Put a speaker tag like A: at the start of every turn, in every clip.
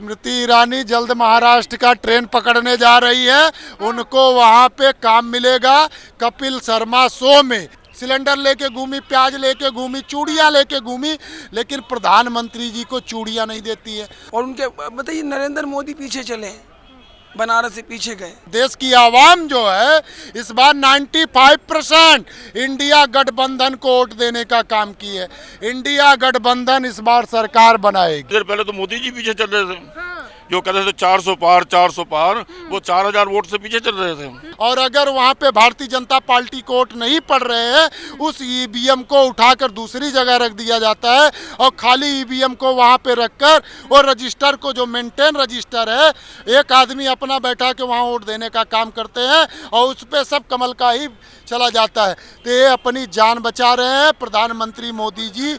A: स्मृति ईरानी जल्द महाराष्ट्र का ट्रेन पकड़ने जा रही है। उनको वहां पे काम मिलेगा। कपिल शर्मा शो में सिलेंडर लेके घूमी, प्याज लेके घूमी, चूड़ियां लेके घूमी, लेकिन प्रधानमंत्री जी को चूड़ियां नहीं देती है।
B: और उनके बताइए नरेंद्र मोदी पीछे चले, बनारस से पीछे गए।
A: देश की आवाम जो है इस बार 95% इंडिया गठबंधन को वोट देने का काम की है। इंडिया गठबंधन इस बार सरकार बनाएगी।
C: देर पहले तो मोदी जी पीछे चल रहे थे, जो कह रहे थे 400 पार 400 पार, वो 4000 वोट से पीछे चल रहे थे।
A: और अगर वहाँ पे भारतीय जनता पार्टी को वोट नहीं पड़ रहे हैं, उस ईवीएम को उठाकर दूसरी जगह रख दिया जाता है और खाली ईवीएम को वहाँ पे रखकर और रजिस्टर को, जो मेंटेन रजिस्टर है, एक आदमी अपना बैठा के वहाँ वोट देने का काम करते हैं और उस पर सब कमल का ही चला जाता है। तो ये अपनी जान बचा रहे हैं प्रधानमंत्री मोदी जी।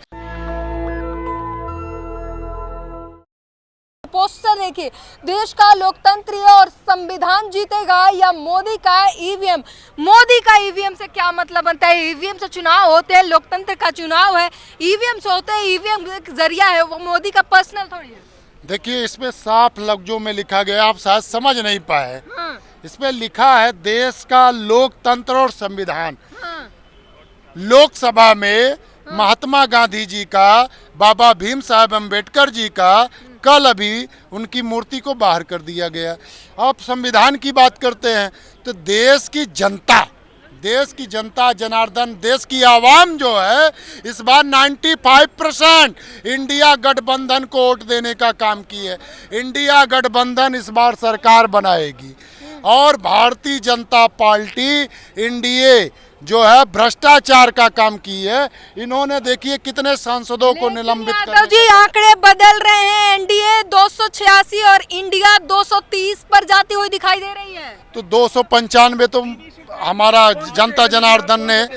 D: पोस्टर देखिए, देश का लोकतंत्र और संविधान जीतेगा या मोदी का ईवीएम। मोदी का ईवीएम से क्या मतलब बनता है? ईवीएम से चुनाव होते हैं, लोकतंत्र का चुनाव है, ईवीएम से होते हैं, ईवीएम एक जरिया है, वो मोदी का पर्सनल थोड़ी है।
A: देखिए, इसमें साफ लफ्जों में लिखा गया, आप शायद समझ नहीं पाए। इसमें लिखा है देश का लोकतंत्र और संविधान। लोकसभा में महात्मा गांधी जी का, बाबा भीम साहब अम्बेडकर जी का कल अभी उनकी मूर्ति को बाहर कर दिया गया। अब संविधान की बात करते हैं तो देश की जनता जनार्दन, देश की आवाम जो है इस बार 95% इंडिया गठबंधन को वोट देने का काम की है। इंडिया गठबंधन इस बार सरकार बनाएगी और भारतीय जनता पार्टी एनडीए जो है भ्रष्टाचार का काम की है। इन्होंने देखिए कितने सांसदों को निलंबित कर
D: जी, आंकड़े बदल रहे हैं। एनडीए 286 और इंडिया 230 पर जाती हुई दिखाई दे रही है।
A: तो 295 तो हमारा जनता जनार्दन ने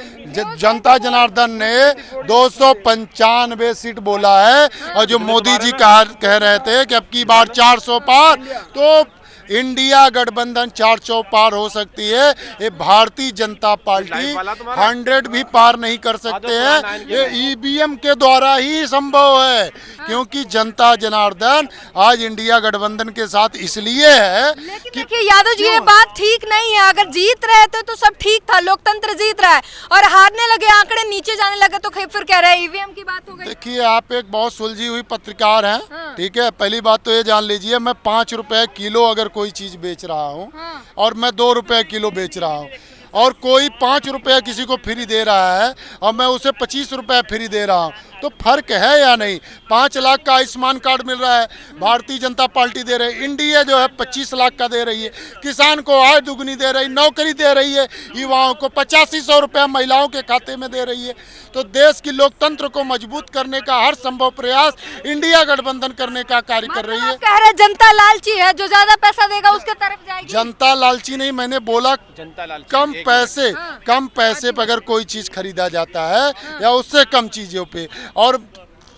A: 295 सीट बोला है। और जो मोदी जी कह रहे थे कि अब की बार 400 पार, तो इंडिया गठबंधन 400 पार हो सकती है। ये भारतीय जनता पार्टी 100 भी पार नहीं कर सकते हैं। ये ईवीएम के द्वारा ही संभव है, क्योंकि जनता जनार्दन आज इंडिया गठबंधन के साथ इसलिए है।
D: लेकिन देखिए यादव जी, ये बात ठीक नहीं है। अगर जीत रहे थे तो सब ठीक था, लोकतंत्र जीत रहा है, और हारने लगे, आंकड़े नीचे जाने लगे तो फिर कह रहे हैं ईवीएम की बात हो गई।
A: देखिए, आप एक बहुत सुलझी हुई पत्रकार हैं, ठीक है। पहली बात तो ये जान लीजिए, मैं 5 रुपए किलो अगर कोई चीज बेच रहा हूँ और मैं 2 रुपए किलो बेच रहा हूँ, और कोई 5 रुपए किसी को फ्री दे रहा है और मैं उसे 25 रुपए फ्री दे रहा हूँ, तो फर्क है या नहीं? 5 लाख का आयुष्मान कार्ड मिल रहा है, भारतीय जनता पार्टी दे रही है। इंडिया जो है 25 लाख का दे रही है। किसान को आय दुगनी दे रही, नौकरी दे रही है, युवाओं को 8500 रुपया महिलाओं के खाते में दे रही है। तो देश की लोकतंत्र को मजबूत करने का हर संभव प्रयास इंडिया गठबंधन करने का कार्य कर रही है।
D: कह रहे जनता लालची है, जो ज्यादा पैसा देगा उसके तरफ जाएगी।
A: जनता लालची नहीं, मैंने बोला
C: जनता लालची।
A: कम पैसे पर अगर कोई चीज खरीदा जाता है या उससे कम चीजों पे, और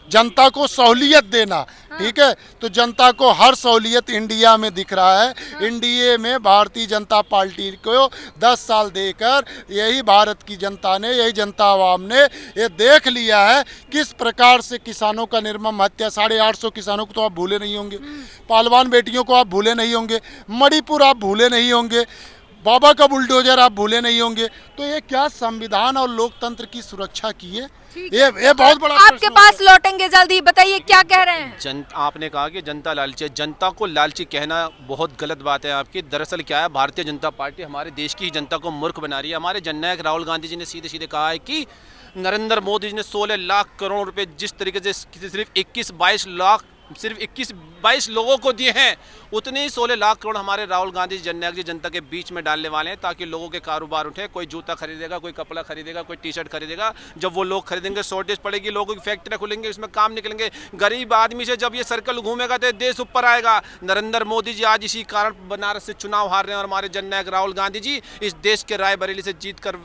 A: जनता को सहूलियत देना, ठीक है, तो जनता को हर सहूलियत इंडिया में दिख रहा है। इंडिया में भारतीय जनता पार्टी को 10 साल देकर यही भारत की जनता ने, यही जनता आवाम ने ये देख लिया है किस प्रकार से किसानों का निर्मम हत्या। 850 किसानों को तो आप भूले नहीं होंगे, पहलवान बेटियों को आप भूले नहीं होंगे, मणिपुर आप भूले नहीं होंगे, बाबा का बुलडोजर आप भूले नहीं होंगे। तो ये क्या संविधान और लोकतंत्र की सुरक्षा की है? ये बहुत बड़ा
D: आपके पास लौटेंगे जल्दी। बताइए क्या कह रहे हैं?
E: आपने कहा कि जनता लालची है। जनता को लालची कहना बहुत गलत बात है आपकी। दरअसल क्या है, भारतीय जनता पार्टी हमारे देश की जनता को मूर्ख बना रही है। हमारे जननायक राहुल गांधी जी ने सीधे सीधे कहा है कि नरेंद्र मोदी जी ने 16 लाख करोड़ रुपए जिस तरीके से सिर्फ 21-22 लोगों को दिए हैं, उतने ही 16 लाख करोड़ हमारे राहुल गांधी जननायक जी जनता के बीच में डालने वाले हैं, ताकि लोगों के कारोबार उठे। कोई जूता खरीदेगा, कोई कपड़ा खरीदेगा, कोई टी शर्ट खरीदेगा। जब वो लोग खरीदेंगे, शॉर्टेज पड़ेगी, लोगों की फैक्ट्रियाँ खुलेंगे, इसमें काम निकलेंगे। गरीब आदमी से जब ये सर्कल घूमेगा तो देश ऊपर आएगा। नरेंद्र मोदी जी आज इसी कारण बनारस से चुनाव हार रहे हैं और हमारे जननायक राहुल गांधी जी इस देश के रायबरेली से जीत कर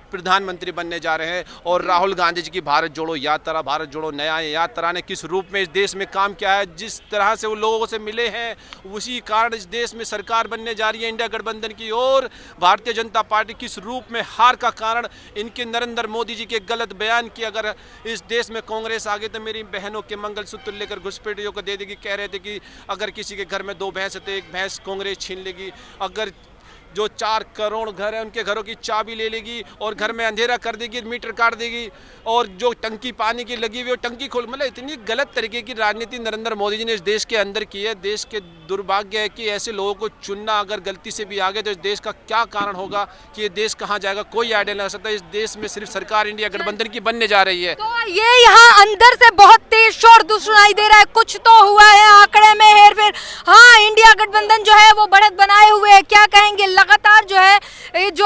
E: प्रधानमंत्री बनने जा रहे हैं। और राहुल गांधी जी की भारत जोड़ो यात्रा, भारत जोड़ो नया यात्रा ने किस रूप में इस देश में काम किया है, जिस तरह से वो लोगों से मिले हैं, उसी कारण इस देश में सरकार बनने जा रही है इंडिया गठबंधन की। और भारतीय जनता पार्टी किस रूप में हार का कारण इनके नरेंद्र मोदी जी के गलत बयान की, अगर इस देश में कांग्रेस आ गई तो मेरी बहनों के मंगलसूत्र लेकर घुसपैठियों को दे देगी। कह रहे थे कि अगर किसी के घर में 2 भैंस है तो 1 भैंस कांग्रेस छीन लेगी, अगर जो 4 करोड़ घर है उनके घरों की चाबी ले लेगी और घर में अंधेरा कर देगी, मीटर काट देगी, और जो टंकी पानी की लगी हुई वो टंकी खोल, मतलब इतनी गलत तरीके की राजनीति नरेंद्र मोदी जी ने इस देश के अंदर की है। देश के दुर्भाग्य है कि ऐसे लोगों को चुनना, अगर गलती से भी आ गए तो इस देश का क्या कारण होगा, कि ये देश कहाँ जाएगा, कोई आइडिया नहीं लगा सकता। इस देश में सिर्फ सरकार इंडिया गठबंधन की बनने जा रही है।
D: तो ये यहाँ अंदर से बहुत तेज शोर सुनाई दे रहा है, कुछ तो हुआ है आंकड़े में हेरफेर। हाँ, इंडिया गठबंधन जो है वो बढ़त बनाए हुए है, क्या कहेंगे, लगातार जो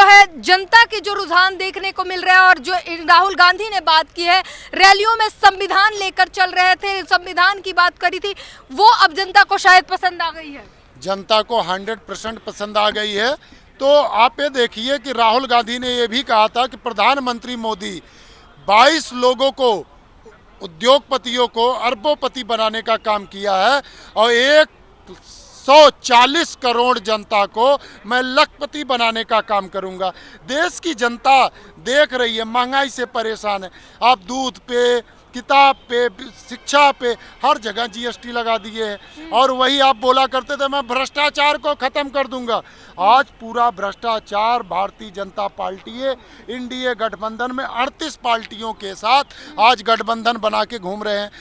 D: है जनता के जो रुझान देखने को मिल रहा है। और जो राहुल गांधी ने बात की है, रैलियों में संविधान लेकर चल रहे थे, संविधान की बात करी थी, वो अब जनता को शायद पसंद आ गई है।
A: जनता को 100% पसंद आ गई है। तो आप ये देखिए कि राहुल गांधी ने ये भी कहा था कि प्रधानमंत्री मोदी 22 लोगों को, उद्योगपतियों को अरबोपति बनाने का काम किया है, और 140 करोड़ जनता को मैं लखपति बनाने का काम करूंगा। देश की जनता देख रही है, महंगाई से परेशान है। आप दूध पे, किताब पे, शिक्षा पे हर जगह जीएसटी लगा दिए है। और वही आप बोला करते थे मैं भ्रष्टाचार को ख़त्म कर दूंगा। आज पूरा भ्रष्टाचार भारतीय जनता पार्टी है एनडीए गठबंधन में 38 पार्टियों के साथ आज गठबंधन बना के घूम रहे हैं।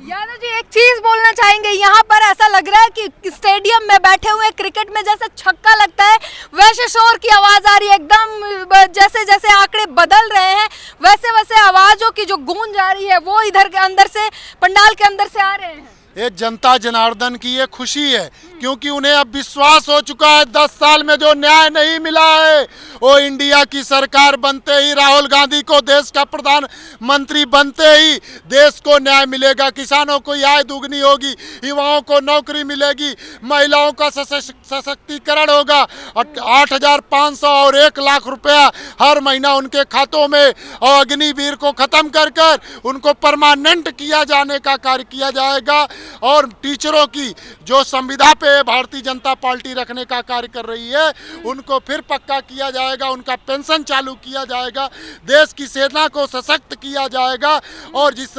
D: यादव जी एक चीज बोलना चाहेंगे, यहाँ पर ऐसा लग रहा है कि स्टेडियम में बैठे हुए क्रिकेट में जैसे छक्का लगता है वैसे शोर की आवाज आ रही है, एकदम जैसे जैसे आंकड़े बदल रहे हैं वैसे वैसे आवाजों की जो गूंज जा रही है वो इधर के अंदर से, पंडाल के अंदर से आ रहे हैं।
A: ये जनता जनार्दन की ये खुशी है, क्योंकि उन्हें अब विश्वास हो चुका है 10 साल में जो न्याय नहीं मिला है वो इंडिया की सरकार बनते ही, राहुल गांधी को देश का प्रधानमंत्री बनते ही देश को न्याय मिलेगा। किसानों को आय दुगनी होगी, युवाओं को नौकरी मिलेगी, महिलाओं का सशक्तिकरण होगा, 8,500 और 1 लाख रुपया हर महीना उनके खातों में, और अग्निवीर को खत्म कर कर उनको परमानेंट किया जाने का कार्य किया जाएगा। और टीचरों की जो संविदा पे भारतीय जनता पार्टी रखने का कार्य कर रही है उनको फिर पक्का किया जाएगा, उनका पेंशन चालू किया जाएगा, देश की सेना को सशक्त किया जाएगा। और जिस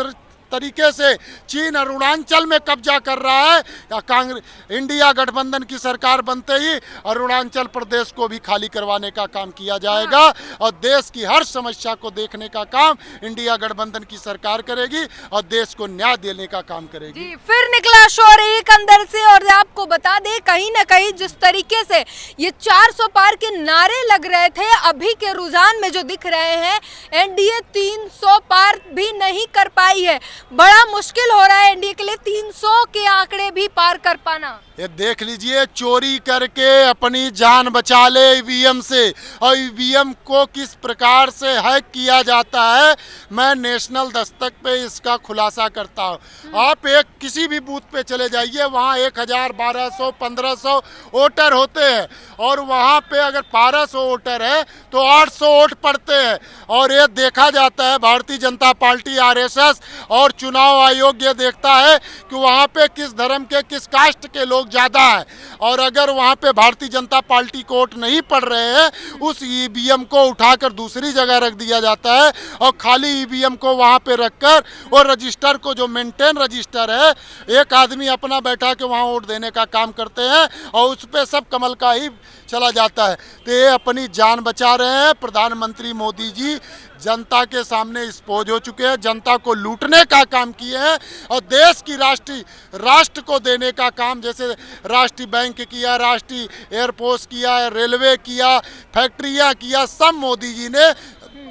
A: तरीके से चीन अरुणाचल में कब्जा कर रहा है, कांग्रेस इंडिया गठबंधन की सरकार बनते ही अरुणाचल प्रदेश को भी खाली करवाने का काम किया जाएगा, और देश की हर समस्या को देखने का काम इंडिया गठबंधन की सरकार करेगी और देश को न्याय देने का काम करेगी।
D: जी, फिर निकला शोर एक अंदर से। और आपको बता दें कहीं ना कहीं जिस तरीके से ये 400 पार के नारे लग रहे थे, अभी के रुझान में जो दिख रहे हैं एनडीए 300 पार भी नहीं कर पाई है। बड़ा मुश्किल हो रहा है एनडीए के लिए 300 के आंकड़े भी पार कर पाना।
A: ये देख लीजिए, चोरी करके अपनी जान बचा ले ईवीएम से, और ईवीएम को किस प्रकार से हैक किया जाता है मैं नेशनल दस्तक पे इसका खुलासा करता हूँ। आप किसी भी बूथ पे चले जाइए, वहाँ 1000, 1200, 1500 वोटर होते हैं, और वहाँ पे अगर 1200 वोटर है तो 800 वोट पड़ते हैं। और ये देखा जाता है, भारतीय जनता पार्टी, आरएसएस और चुनाव आयोग ये देखता है कि वहाँ पे किस धर्म के, किस कास्ट के लोग ज़्यादा है, और अगर वहाँ पे भारतीय जनता पार्टी को वोट नहीं पड़ रहे हैं उस ईवीएम को उठाकर दूसरी जगह रख दिया जाता है, और खाली ईवीएम को वहाँ पे रखकर और रजिस्टर को, जो मेंटेन रजिस्टर है, एक आदमी अपना बैठा के वहाँ वोट देने का काम करते हैं, और उस पर सब कमल का ही चला जाता है। तो ये अपनी जान बचा रहे हैं। प्रधानमंत्री मोदी जी जनता के सामने एक्सपोज हो चुके हैं, जनता को लूटने का काम किए हैं, और देश की राष्ट्र को देने का काम, जैसे राष्ट्रीय बैंक किया, राष्ट्रीय एयरपोर्ट किया, रेलवे किया, फैक्ट्रियां किया, सब मोदी जी ने।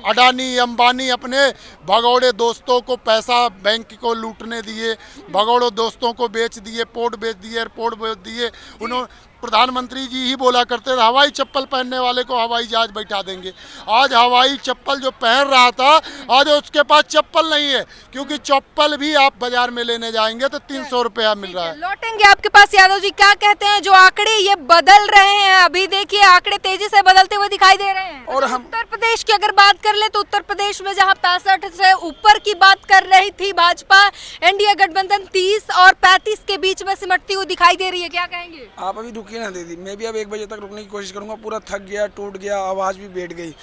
A: अडानी अंबानी अपने भगोड़े दोस्तों को पैसा बैंक को लूटने दिए, भगोड़े दोस्तों को बेच दिए, पोर्ट बेच दिए, एयरपोर्ट बेच दिए उन्होंने। प्रधानमंत्री जी ही बोला करते थे हवाई चप्पल पहनने वाले को हवाई जहाज बैठा देंगे। आज हवाई चप्पल जो पहन रहा था आज उसके पास चप्पल नहीं है, क्योंकि चप्पल भी आप बाजार में लेने जाएंगे तो 300 रुपया मिल रहा है।
D: लौटेंगे आपके पास। यादव जी क्या कहते हैं, जो आंकड़े ये बदल रहे हैं, अभी देखिए आंकड़े तेजी से बदलते हुए दिखाई दे रहे हैं।
B: और हम
D: उत्तर प्रदेश की अगर बात कर ले तो उत्तर प्रदेश में जहां 65 से ऊपर की बात कर रही थी भाजपा, एनडीए गठबंधन 30 और 35 के बीच में सिमटती हुई दिखाई दे रही है। क्या कहेंगे
B: आप? अभी रुकिए ना दीदी, मैं भी अब 1 बजे तक रुकने की कोशिश करूंगा। पूरा थक गया, टूट गया, आवाज़ भी बैठ गई।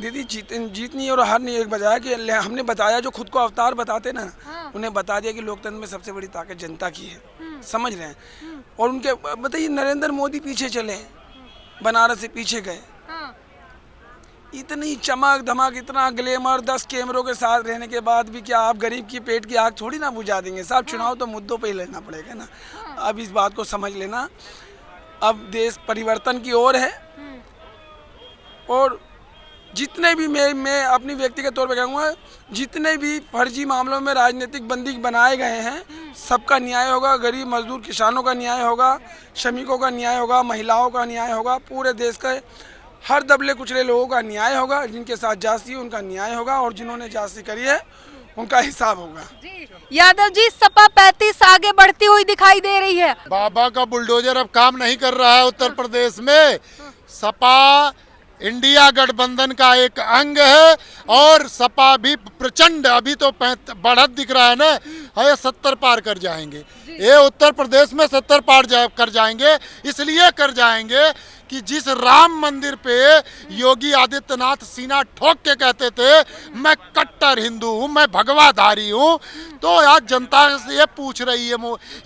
B: दीदी जीतनी और हारनी एक बजाय कि हमने बताया, जो खुद को अवतार बताते ना, उन्हें बता दिया कि लोकतंत्र में सबसे बड़ी ताकत जनता की है। समझ रहे हैं? और उनके बताइए, नरेंद्र मोदी पीछे चले, बनारस से पीछे गए, इतनी चमक धमक, इतना ग्लैमर, 10 कैमरों के साथ रहने के बाद भी क्या आप गरीब की पेट की आग थोड़ी ना बुझा देंगे? साहब चुनाव तो मुद्दों पे ही लड़ना पड़ेगा ना। अब इस बात को समझ लेना, अब देश परिवर्तन की ओर है। और जितने भी मैं अपनी व्यक्तिगत तौर पर कहूँगा, जितने भी फर्जी मामलों में राजनीतिक बंदी बनाए गए हैं, सबका न्याय होगा। गरीब मजदूर किसानों का न्याय होगा, श्रमिकों का न्याय होगा, महिलाओं का न्याय होगा, पूरे देश का हर दबले कुचले लोगों का न्याय होगा। जिनके साथ जाति उनका न्याय होगा, और जिन्होंने जाति करी है उनका हिसाब होगा।
D: यादव जी, सपा 35 आगे बढ़ती हुई दिखाई दे रही है।
A: बाबा का बुलडोजर अब काम नहीं कर रहा है उत्तर प्रदेश में। सपा इंडिया गठबंधन का एक अंग है, और सपा भी प्रचंड, अभी तो बढ़त दिख रहा है ना, ये 70 पार कर जाएंगे। ये उत्तर प्रदेश में 70 पार कर जाएंगे। इसलिए कर जाएंगे कि जिस राम मंदिर पे योगी आदित्यनाथ सीना ठोक के कहते थे मैं कट्टर हिंदू हूँ, मैं भगवाधारी हूँ, तो आज जनता से ये पूछ रही है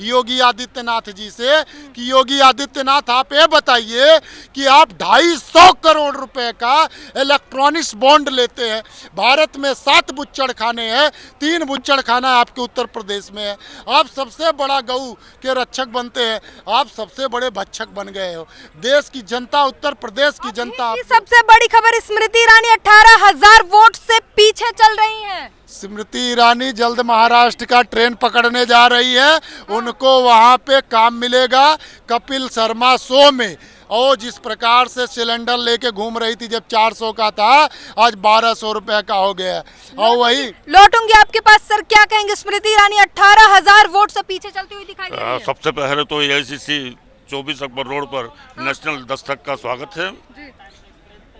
A: योगी आदित्यनाथ जी से कि योगी आदित्यनाथ आप ये बताइए कि आप 250 करोड़ रुपए का इलेक्ट्रॉनिक्स बॉन्ड लेते हैं। भारत में 7 बुच्चड़ खाने हैं, 3 बुच्चड़ खाना आपके उत्तर प्रदेश में है। आप सबसे बड़ा गऊ के रक्षक बनते हैं, आप सबसे बड़े भक्षक बन गए हो। देश की जनता, उत्तर प्रदेश की जनता।
D: सबसे बड़ी खबर, स्मृति ईरानी 18,000 वोट से पीछे चल रही हैं।
A: स्मृति ईरानी जल्द महाराष्ट्र का ट्रेन पकड़ने जा रही है, उनको वहां पे काम मिलेगा कपिल शर्मा शो में। और जिस प्रकार से सिलेंडर लेके घूम रही थी जब 400 का था, आज 1200 रुपए का हो गया। और वही
D: लौटूंगी आपके पास। सर क्या कहेंगे, स्मृति ईरानी 18,000 वोट से पीछे चलती हुई दिखाई दे रही है।
C: सबसे पहले तो AICC 24 अकबर रोड पर नेशनल दस्तक का स्वागत है।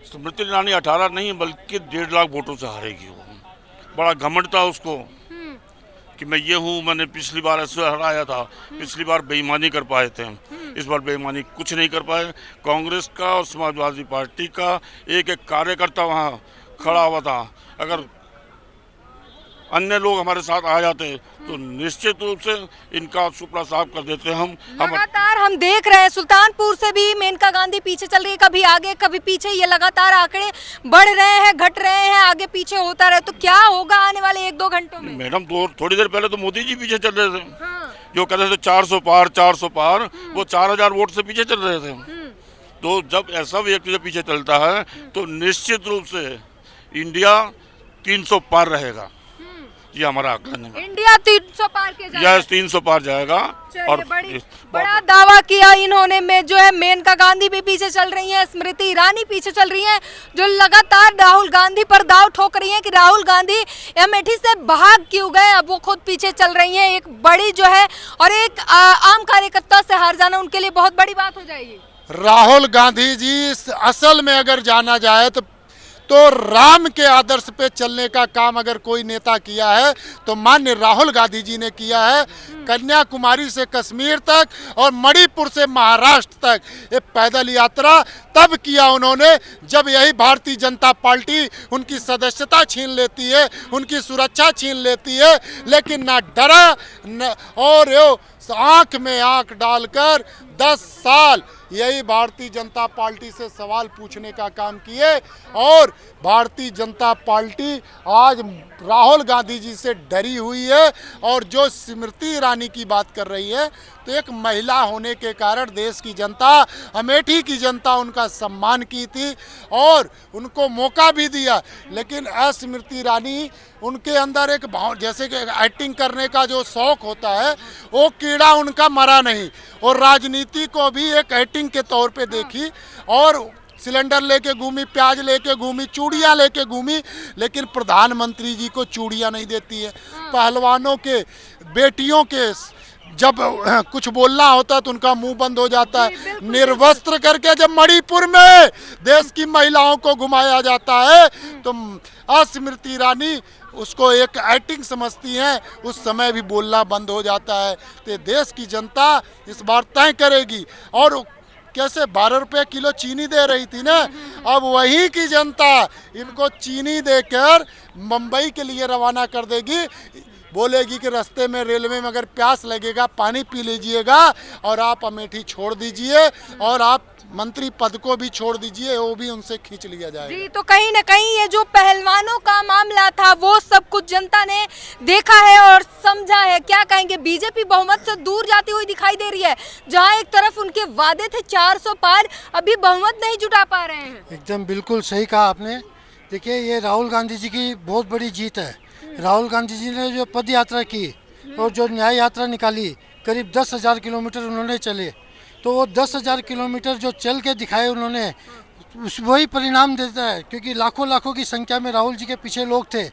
C: स्मृति ईरानी 18 नहीं बल्कि 1.5 लाख वोटों से हारेगी। वो बड़ा घमंड था उसको कि मैं ये हूँ, मैंने पिछली बार ऐसे हराया था, पिछली बार बेईमानी कर पाए थे, इस बार बेईमानी कुछ नहीं कर पाए। कांग्रेस का और समाजवादी पार्टी का एक एक कार्यकर्ता वहाँ खड़ा हुआ था। अगर अन्य लोग हमारे साथ आ जाते तो निश्चित रूप से इनका सुपड़ा साफ कर देते हम।
D: लगातार हम देख रहे हैं सुल्तानपुर से भी मेनका गांधी पीछे चल रही है, कभी आगे कभी पीछे। ये लगातार आंकड़े बढ़ रहे हैं, घट रहे हैं, आगे पीछे होता रहे। तो क्या होगा आने वाले 1-2 घंटों में?
C: मैडम थोड़ी देर पहले तो मोदी जी पीछे चल रहे थे। जो कहते थे 400 पार 400 पार, वो 4000 वोट से पीछे चल रहे थे। तो जब ऐसा व्यक्ति जब पीछे चलता है तो निश्चित रूप से इंडिया 300 पार रहेगा। ये हमारा आकलन है।
D: इंडिया 300 पार के जाएगा।
C: 300 पार जाएगा। और
D: बड़ा दावा किया इन्होंने में जो है मेनका गांधी भी पीछे चल रही हैं, स्मृति ईरानी पीछे चल रही हैं, जो लगातार राहुल गांधी पर दाव ठोक रही हैं कि राहुल गांधी अमेठी से भाग क्यों गए। अब वो खुद पीछे चल रही हैं। एक बड़ी जो है, और एक आम कार्यकर्ता से हार जाना उनके लिए बहुत बड़ी बात हो जाएगी।
A: राहुल गांधी जी असल में अगर जाना जाए तो राम के आदर्श पे चलने का काम अगर कोई नेता किया है तो माननीय राहुल गांधी जी ने किया है। कन्याकुमारी से कश्मीर तक और मणिपुर से महाराष्ट्र तक ये पैदल यात्रा तब किया उन्होंने जब यही भारतीय जनता पार्टी उनकी सदस्यता छीन लेती है, उनकी सुरक्षा छीन लेती है। लेकिन ना डरा न, और आंख में आंख डालकर 10 साल यही भारतीय जनता पार्टी से सवाल पूछने का काम किए। और भारतीय जनता पार्टी आज राहुल गांधी जी से डरी हुई है। और जो स्मृति ईरानी की बात कर रही है तो एक महिला होने के कारण देश की जनता, अमेठी की जनता उनका सम्मान की थी और उनको मौका भी दिया। लेकिन स्मृति ईरानी, उनके अंदर एक भाव, जैसे कि एक्टिंग करने का जो शौक होता है, वो कीड़ा उनका मरा नहीं। और राजनीति को भी एक एक्टिंग गिफ्टिंग के तौर पे देखी, और सिलेंडर लेके घूमी, प्याज लेके घूमी, चूड़ियाँ लेके घूमी, लेकिन प्रधानमंत्री जी को चूड़ियाँ नहीं देती है। पहलवानों के बेटियों के जब कुछ बोलना होता है तो उनका मुंह बंद हो जाता है। निर्वस्त्र करके जब मणिपुर में देश की महिलाओं को घुमाया जाता है तो स्मृति ईरानी उसको एक एक्टिंग समझती हैं, उस समय भी बोलना बंद हो जाता है। तो देश की जनता इस बार तय करेगी। और कैसे 12 रुपये किलो चीनी दे रही थी ना, अब वही की जनता इनको चीनी देकर मुंबई के लिए रवाना कर देगी। बोलेगी कि रास्ते में रेलवे में अगर प्यास लगेगा पानी पी लीजिएगा, और आप अमेठी छोड़ दीजिए, और आप मंत्री पद को भी छोड़ दीजिए, वो भी उनसे खींच लिया जाएगा।
D: जी, तो कहीं ना कहीं ये जो पहलवानों का मामला था वो सब कुछ जनता ने देखा है और समझा है। क्या कहेंगे, बीजेपी बहुमत से दूर जाती हुई दिखाई दे रही है। जहां एक तरफ उनके वादे थे 400 पार, अभी बहुमत नहीं जुटा पा रहे हैं।
F: एकदम बिल्कुल सही कहा आपने। देखिए, ये राहुल गांधी जी की बहुत बड़ी जीत है। राहुल गांधी जी ने जो पद यात्रा की और जो न्याय यात्रा निकाली, करीब 10,000 किलोमीटर उन्होंने चले, तो वो 10,000 किलोमीटर जो चल के दिखाए उन्होंने, वही परिणाम देता है। क्योंकि लाखों लाखों की संख्या में राहुल जी के पीछे लोग थे।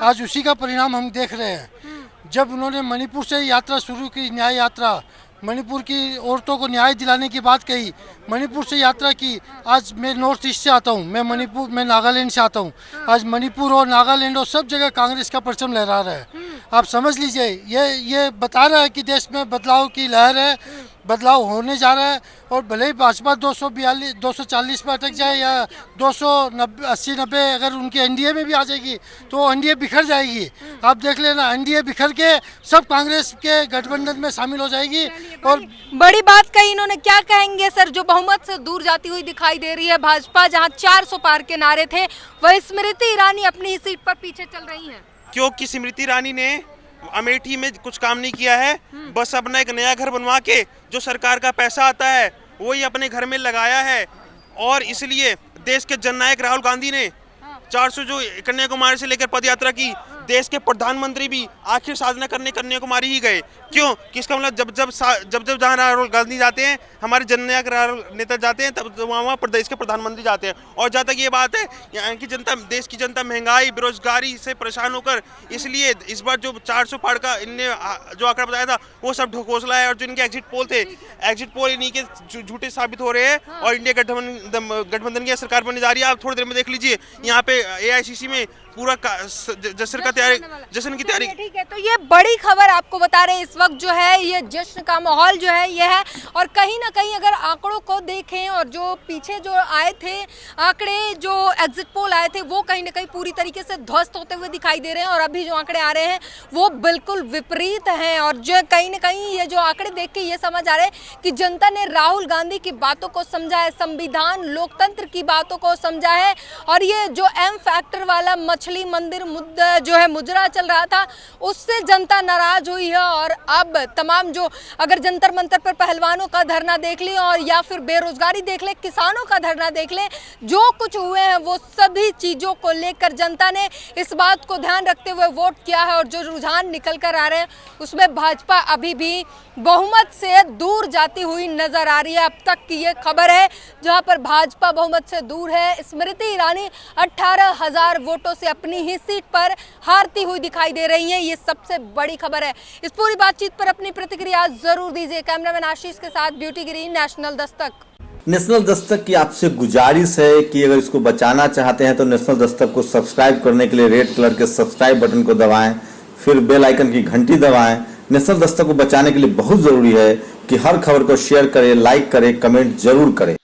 F: आज उसी का परिणाम हम देख रहे हैं। जब उन्होंने मणिपुर से यात्रा शुरू की, न्याय यात्रा, मणिपुर की औरतों को न्याय दिलाने की बात कही, मणिपुर से यात्रा की। आज मैं नॉर्थ ईस्ट से आता हूँ, मैं नागालैंड से आता हूँ। आज मणिपुर और नागालैंड और सब जगह कांग्रेस का परचम लहरा रहा है। आप समझ लीजिए, ये बता रहा है कि देश में बदलाव की लहर है, बदलाव होने जा रहा है। और भले ही भाजपा 240 पर अटक जाए या 280-90 अगर उनकी एनडीए में भी आ जाएगी तो एनडीए बिखर जाएगी। आप देख लेना, एनडीए बिखर के सब कांग्रेस के गठबंधन में शामिल हो जाएगी। और
D: बड़ी बात कही इन्होंने। क्या कहेंगे सर, जो बहुमत से दूर जाती हुई दिखाई दे रही है भाजपा, जहां 400 पार के नारे थे, वही स्मृति ईरानी अपनी ही सीट पर पीछे चल रही है।
G: क्योंकि स्मृति ईरानी ने अमेठी में कुछ काम नहीं किया है। बस अपना एक नया घर बनवा के जो सरकार का पैसा आता है वही अपने घर में लगाया है। और इसलिए देश के जननायक राहुल गांधी ने 400 जो कन्याकुमारी से लेकर पद यात्रा की, देश के प्रधानमंत्री भी आखिर साधना करने कन्याकुमारी ही गए। क्यों? किसका मतलब, जब जहाँ राहुल गांधी जाते हैं, हमारे जननायक नेता जाते हैं, तब वहाँ प्रदेश के प्रधांमंत्री जाते हैं। और जहाँ तक ये बात है, यहाँ की जनता, देश की जनता महंगाई, बेरोजगारी से परेशान होकर, इसलिए इस बार जो 400 पार का इनने जो आंकड़ा बताया था वो सब ढकोसला है। और जो इनके एग्जिट पोल थे, एग्जिट पोल इन्हीं के झूठे साबित हो रहे हैं और इंडिया गठबंधन की सरकार बनने जा रही है। आप थोड़ी देर में देख लीजिए, यहाँ पे AICC में पूरा जश्न की तैयारी।
D: ठीक है, तो ये बड़ी खबर आपको बता रहे हैं। इस वक्त जो है ये जश्न का माहौल जो है ये है। और कहीं ना कहीं अगर आंकड़ों को देखें, और जो पीछे जो आए थे आंकड़े, जो एग्जिट पोल आए थे, वो कहीं ना कहीं पूरी तरीके से ध्वस्त होते हुए दिखाई दे रहे हैं। और अभी जो आंकड़े आ रहे हैं वो बिल्कुल विपरीत हैं। और जो कहीं ना कहीं ये जो आंकड़े देख के ये समझ आ रहा है कि जनता ने राहुल गांधी की बातों को समझा है, संविधान लोकतंत्र की बातों को समझा है। और ये जो एम फैक्टर वाला मछली मंदिर मुद्दा जो है मुजरा चल रहा था, उससे जनता नाराज हुई है। और अब तमाम जो अगर जंतर मंतर पर पहलवानों का धरना देख लें, और या फिर बेरोजगारी देख लें, किसानों का धरना देख लें, जो कुछ हुए हैं वो सभी चीज़ों को लेकर जनता ने इस बात को ध्यान रखते हुए वोट किया है। और जो रुझान निकल कर आ रहे हैं उसमें भाजपा अभी भी बहुमत से दूर जाती हुई नजर आ रही है। अब तक की ये खबर है जहां पर भाजपा बहुमत से दूर है। स्मृति ईरानी 18,000 वोटों से अपनी ही सीट पर हारती हुई दिखाई दे रही हैं। ये सबसे बड़ी खबर है। इस पूरी बातचीत पर अपनी प्रतिक्रिया जरूर दीजिए। कैमरामैन आशीष के साथ ब्यूटी गिरी, नेशनल दस्तक।
H: नेशनल दस्तक की आपसे गुजारिश है कि अगर इसको बचाना चाहते हैं तो नेशनल दस्तक को सब्सक्राइब करने के लिए रेड कलर के सब्सक्राइब बटन को दबाएं, फिर बेल आइकन की घंटी दबाएं। नेशनल दस्तक को बचाने के लिए बहुत जरूरी है कि हर खबर को शेयर करें, लाइक करें, कमेंट जरूर करें।